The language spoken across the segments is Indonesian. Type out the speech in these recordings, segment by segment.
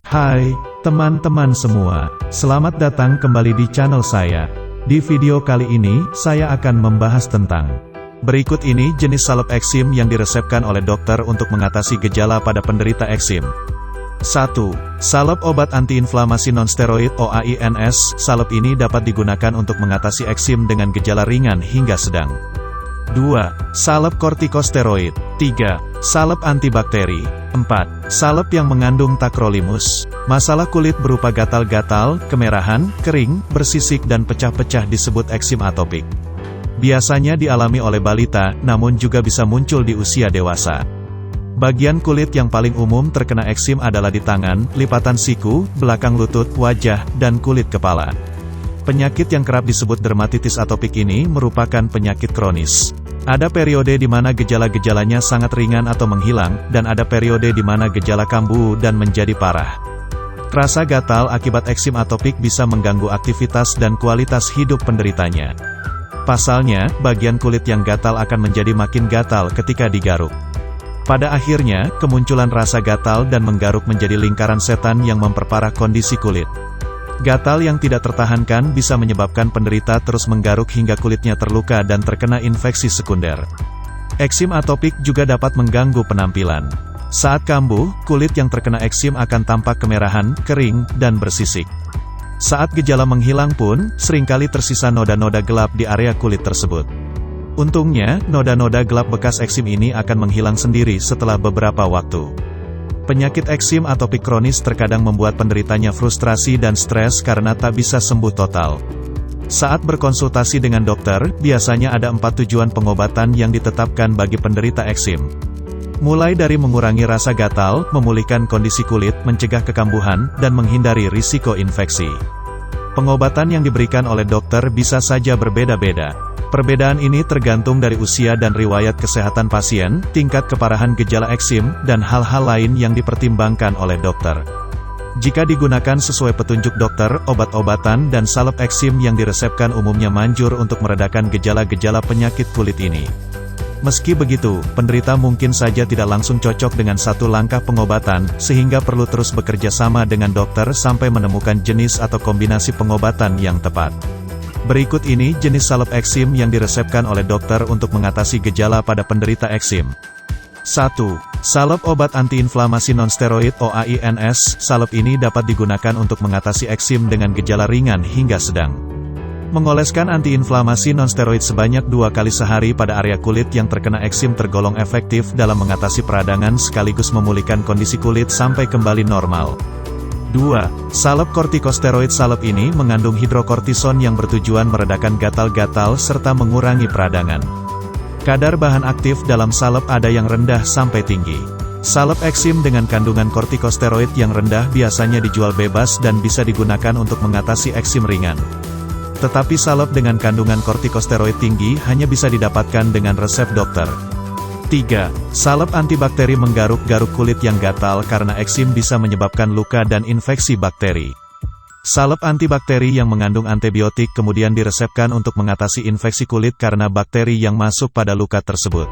Hai, teman-teman semua. Selamat datang kembali di channel saya. Di video kali ini, saya akan membahas tentang berikut ini jenis salep eksim yang diresepkan oleh dokter untuk mengatasi gejala pada penderita eksim. 1. Salep obat antiinflamasi nonsteroid (OAINS). Salep ini dapat digunakan untuk mengatasi eksim dengan gejala ringan hingga sedang. 2. Salep kortikosteroid. 3. Salep antibakteri. 4. Salep yang mengandung tacrolimus. Masalah kulit berupa gatal-gatal, kemerahan, kering, bersisik dan pecah-pecah disebut eksim atopik. Biasanya dialami oleh balita, namun juga bisa muncul di usia dewasa. Bagian kulit yang paling umum terkena eksim adalah di tangan, lipatan siku, belakang lutut, wajah, dan kulit kepala. Penyakit yang kerap disebut dermatitis atopik ini merupakan penyakit kronis. Ada periode di mana gejala-gejalanya sangat ringan atau menghilang, dan ada periode di mana gejala kambuh dan menjadi parah. Rasa gatal akibat eksim atopik bisa mengganggu aktivitas dan kualitas hidup penderitanya. Pasalnya, bagian kulit yang gatal akan menjadi makin gatal ketika digaruk. Pada akhirnya, kemunculan rasa gatal dan menggaruk menjadi lingkaran setan yang memperparah kondisi kulit. Gatal yang tidak tertahankan bisa menyebabkan penderita terus menggaruk hingga kulitnya terluka dan terkena infeksi sekunder. Eksim atopik juga dapat mengganggu penampilan. Saat kambuh, kulit yang terkena eksim akan tampak kemerahan, kering, dan bersisik. Saat gejala menghilang pun, seringkali tersisa noda-noda gelap di area kulit tersebut. Untungnya, noda-noda gelap bekas eksim ini akan menghilang sendiri setelah beberapa waktu. Penyakit eksim atopik kronis terkadang membuat penderitanya frustrasi dan stres karena tak bisa sembuh total. Saat berkonsultasi dengan dokter, biasanya ada 4 tujuan pengobatan yang ditetapkan bagi penderita eksim. Mulai dari mengurangi rasa gatal, memulihkan kondisi kulit, mencegah kekambuhan, dan menghindari risiko infeksi. Pengobatan yang diberikan oleh dokter bisa saja berbeda-beda. Perbedaan ini tergantung dari usia dan riwayat kesehatan pasien, tingkat keparahan gejala eksim, dan hal-hal lain yang dipertimbangkan oleh dokter. Jika digunakan sesuai petunjuk dokter, obat-obatan dan salep eksim yang diresepkan umumnya manjur untuk meredakan gejala-gejala penyakit kulit ini. Meski begitu, penderita mungkin saja tidak langsung cocok dengan satu langkah pengobatan, sehingga perlu terus bekerja sama dengan dokter sampai menemukan jenis atau kombinasi pengobatan yang tepat. Berikut ini jenis salep eksim yang diresepkan oleh dokter untuk mengatasi gejala pada penderita eksim. 1. Salep obat antiinflamasi nonsteroid (OAINS). Salep ini dapat digunakan untuk mengatasi eksim dengan gejala ringan hingga sedang. Mengoleskan antiinflamasi nonsteroid sebanyak 2 kali sehari pada area kulit yang terkena eksim tergolong efektif dalam mengatasi peradangan sekaligus memulihkan kondisi kulit sampai kembali normal. 2. Salep kortikosteroid. Salep ini mengandung hidrokortison yang bertujuan meredakan gatal-gatal serta mengurangi peradangan. Kadar bahan aktif dalam salep ada yang rendah sampai tinggi. Salep eksim dengan kandungan kortikosteroid yang rendah biasanya dijual bebas dan bisa digunakan untuk mengatasi eksim ringan. Tetapi salep dengan kandungan kortikosteroid tinggi hanya bisa didapatkan dengan resep dokter. 3. Salep antibakteri. Menggaruk-garuk kulit yang gatal karena eksim bisa menyebabkan luka dan infeksi bakteri. Salep antibakteri yang mengandung antibiotik kemudian diresepkan untuk mengatasi infeksi kulit karena bakteri yang masuk pada luka tersebut.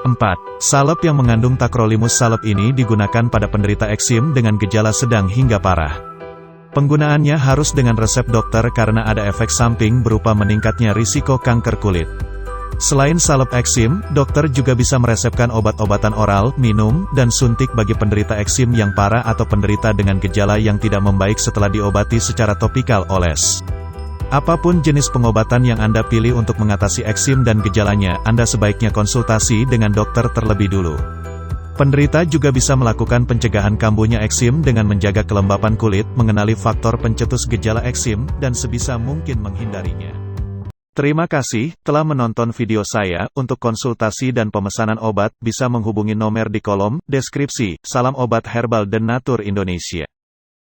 4. Salep yang mengandung tacrolimus. Salep ini digunakan pada penderita eksim dengan gejala sedang hingga parah. Penggunaannya harus dengan resep dokter karena ada efek samping berupa meningkatnya risiko kanker kulit. Selain salep eksim, dokter juga bisa meresepkan obat-obatan oral, minum, dan suntik bagi penderita eksim yang parah atau penderita dengan gejala yang tidak membaik setelah diobati secara topikal oles. Apapun jenis pengobatan yang Anda pilih untuk mengatasi eksim dan gejalanya, Anda sebaiknya konsultasi dengan dokter terlebih dulu. Penderita juga bisa melakukan pencegahan kambuhnya eksim dengan menjaga kelembapan kulit, mengenali faktor pencetus gejala eksim, dan sebisa mungkin menghindarinya. Terima kasih telah menonton video saya. Untuk konsultasi dan pemesanan obat bisa menghubungi nomor di kolom deskripsi. Salam obat herbal The Nature Indonesia.